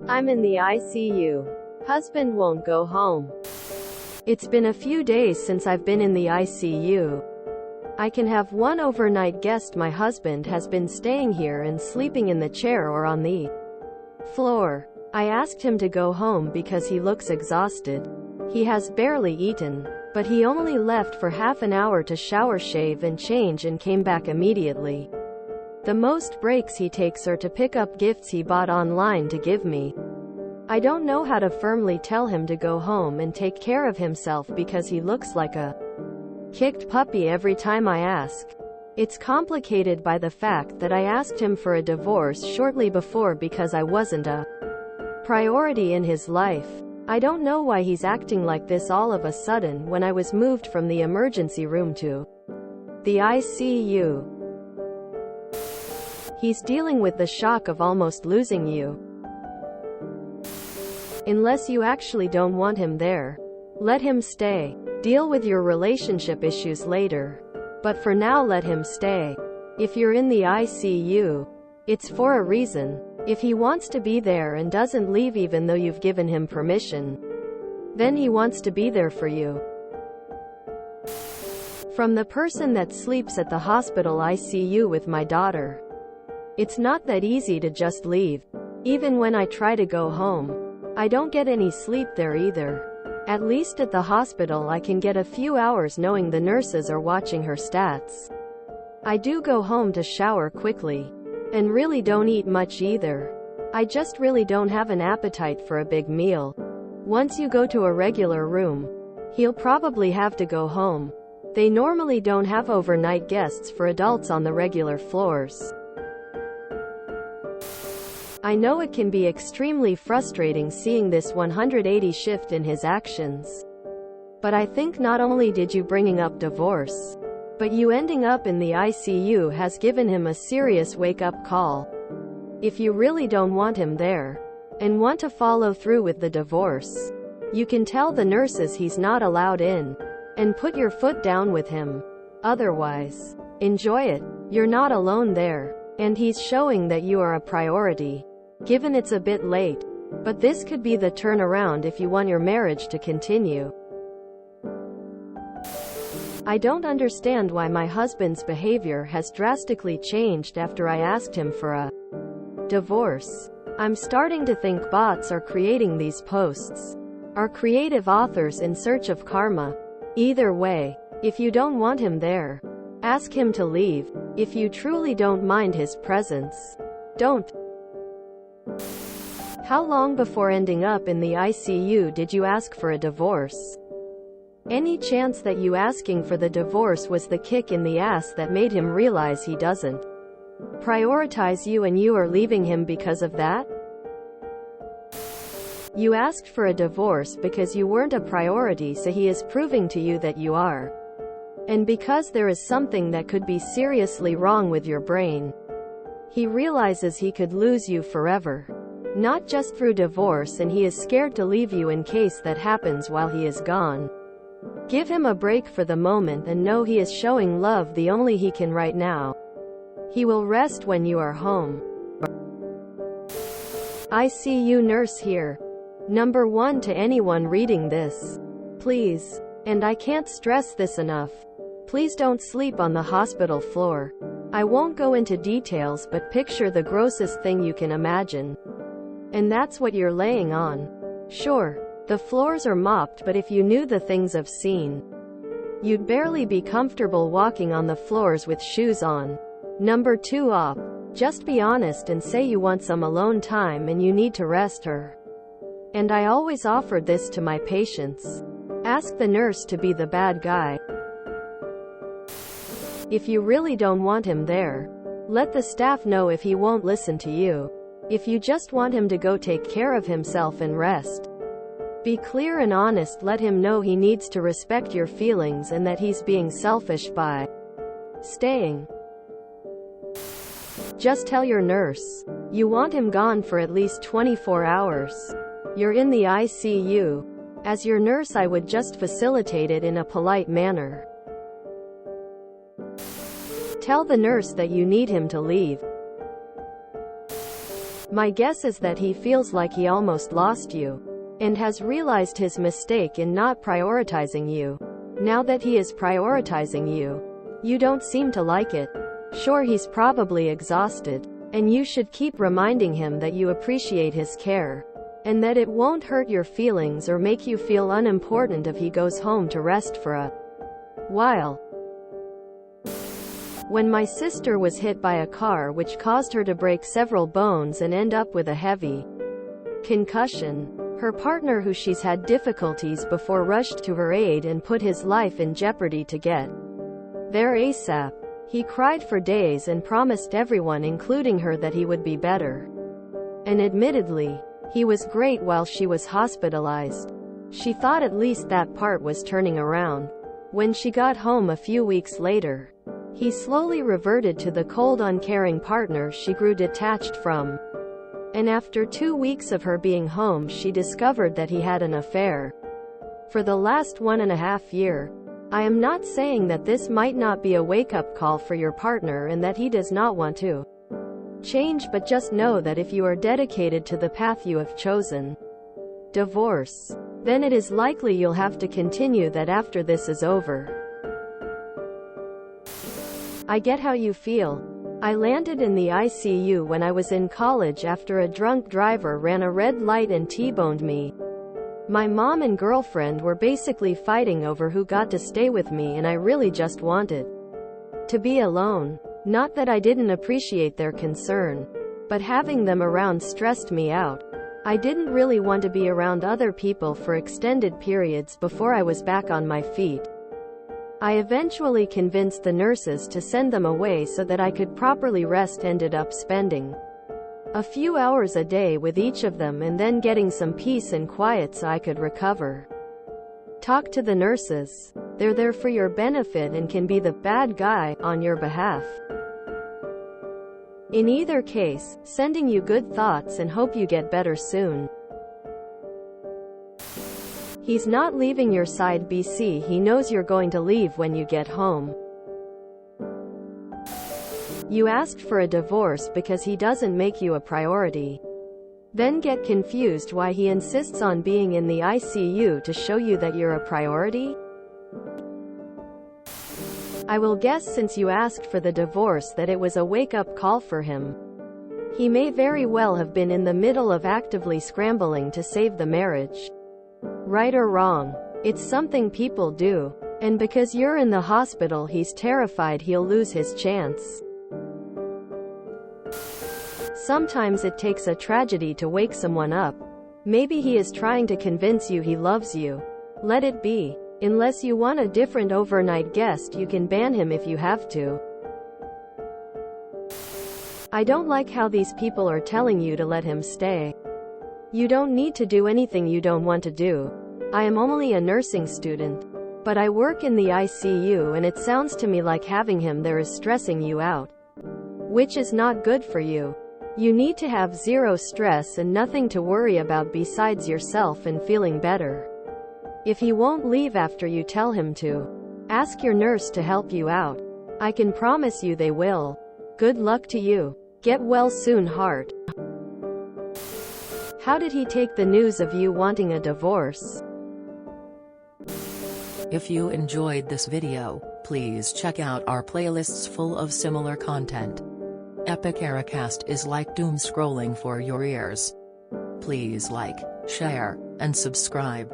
I'm in the ICU. Husband won't go home. It's been a few days since I've been in the ICU. I can have one overnight guest. My husband has been staying here and sleeping in the chair or on the floor. I asked him to go home because he looks exhausted. He has barely eaten, but he only left for half an hour to shower, shave and change and came back immediately. The most breaks he takes are to pick up gifts he bought online to give me. I don't know how to firmly tell him to go home and take care of himself because he looks like a kicked puppy every time I ask. It's complicated by the fact that I asked him for a divorce shortly before because I wasn't a priority in his life. I don't know why he's acting like this all of a sudden when I was moved from the emergency room to the ICU. He's dealing with the shock of almost losing you. Unless you actually don't want him there, let him stay. Deal with your relationship issues later. But for now, let him stay. If you're in the ICU, it's for a reason. If he wants to be there and doesn't leave even though you've given him permission, then he wants to be there for you. From the person that sleeps at the hospital ICU with my daughter. It's not that easy to just leave. Even when I try to go home, I don't get any sleep there either. At least at the hospital I can get a few hours knowing the nurses are watching her stats. I do go home to shower quickly. And really don't eat much either. I just really don't have an appetite for a big meal. Once you go to a regular room, he'll probably have to go home. They normally don't have overnight guests for adults on the regular floors. I know it can be extremely frustrating seeing this 180 shift in his actions. But I think not only did you bringing up divorce, but you ending up in the ICU has given him a serious wake-up call. If you really don't want him there, and want to follow through with the divorce, you can tell the nurses he's not allowed in, and put your foot down with him. Otherwise, enjoy it. You're not alone there, and he's showing that you are a priority. Given it's a bit late, but this could be the turnaround if you want your marriage to continue. I don't understand why my husband's behavior has drastically changed after I asked him for a divorce. I'm starting to think bots are creating these posts. Are creative authors in search of karma? Either way, if you don't want him there, ask him to leave. If you truly don't mind his presence, don't. How long before ending up in the ICU did you ask for a divorce? Any chance that you asking for the divorce was the kick in the ass that made him realize he doesn't prioritize you and you are leaving him because of that? You asked for a divorce because you weren't a priority, so he is proving to you that you are. And because there is something that could be seriously wrong with your brain. He realizes he could lose you forever. Not just through divorce, and he is scared to leave you in case that happens while he is gone. Give him a break for the moment and know he is showing love the only he can right now. He will rest when you are home. ICU nurse here. Number 1 to anyone reading this. Please, and I can't stress this enough, please don't sleep on the hospital floor. I won't go into details, but picture the grossest thing you can imagine. And that's what you're laying on. Sure, the floors are mopped, but if you knew the things I've seen, you'd barely be comfortable walking on the floors with shoes on. Number 2 op. Just be honest and say you want some alone time and you need to rest her. And I always offered this to my patients. Ask the nurse to be the bad guy. If you really don't want him there, let the staff know if he won't listen to you. If you just want him to go take care of himself and rest, be clear and honest. Let him know he needs to respect your feelings and that he's being selfish by staying. Just tell your nurse you want him gone for at least 24 hours. You're in the ICU. As your nurse, I would just facilitate it in a polite manner. Tell the nurse that you need him to leave. My guess is that he feels like he almost lost you, and has realized his mistake in not prioritizing you. Now that he is prioritizing you, you don't seem to like it. Sure, he's probably exhausted, and you should keep reminding him that you appreciate his care, and that it won't hurt your feelings or make you feel unimportant if he goes home to rest for a while. When my sister was hit by a car which caused her to break several bones and end up with a heavy concussion, her partner, who she's had difficulties before, rushed to her aid and put his life in jeopardy to get there ASAP. He cried for days and promised everyone, including her, that he would be better. And admittedly, he was great while she was hospitalized. She thought at least that part was turning around. When she got home a few weeks later, he slowly reverted to the cold, uncaring partner she grew detached from. And after 2 weeks of her being home, she discovered that he had an affair. For the last 1.5 years, I am not saying that this might not be a wake-up call for your partner and that he does not want to change, but just know that if you are dedicated to the path you have chosen, divorce, then it is likely you'll have to continue that after this is over. I get how you feel. I landed in the ICU when I was in college after a drunk driver ran a red light and T-boned me. My mom and girlfriend were basically fighting over who got to stay with me, and I really just wanted to be alone. Not that I didn't appreciate their concern, but having them around stressed me out. I didn't really want to be around other people for extended periods before I was back on my feet. I eventually convinced the nurses to send them away so that I could properly rest. Ended up spending a few hours a day with each of them and then getting some peace and quiet so I could recover. Talk to the nurses. They're there for your benefit and can be the bad guy on your behalf. In either case, sending you good thoughts and hope you get better soon. He's not leaving your side, BC. He knows you're going to leave when you get home. You asked for a divorce because he doesn't make you a priority. Then get confused why he insists on being in the ICU to show you that you're a priority? I will guess, since you asked for the divorce, that it was a wake-up call for him. He may very well have been in the middle of actively scrambling to save the marriage. Right or wrong, it's something people do. And because you're in the hospital, he's terrified he'll lose his chance. Sometimes it takes a tragedy to wake someone up. Maybe he is trying to convince you he loves you. Let it be. Unless you want a different overnight guest, you can ban him if you have to. I don't like how these people are telling you to let him stay. You don't need to do anything you don't want to do. I am only a nursing student, but I work in the ICU, and it sounds to me like having him there is stressing you out, which is not good for you. You need to have zero stress and nothing to worry about besides yourself and feeling better. If he won't leave after you tell him to, ask your nurse to help you out. I can promise you they will. Good luck to you. Get well soon, heart. How did he take the news of you wanting a divorce? If you enjoyed this video, please check out our playlists full of similar content. Epic Ericast is like doom scrolling for your ears. Please like, share, and subscribe.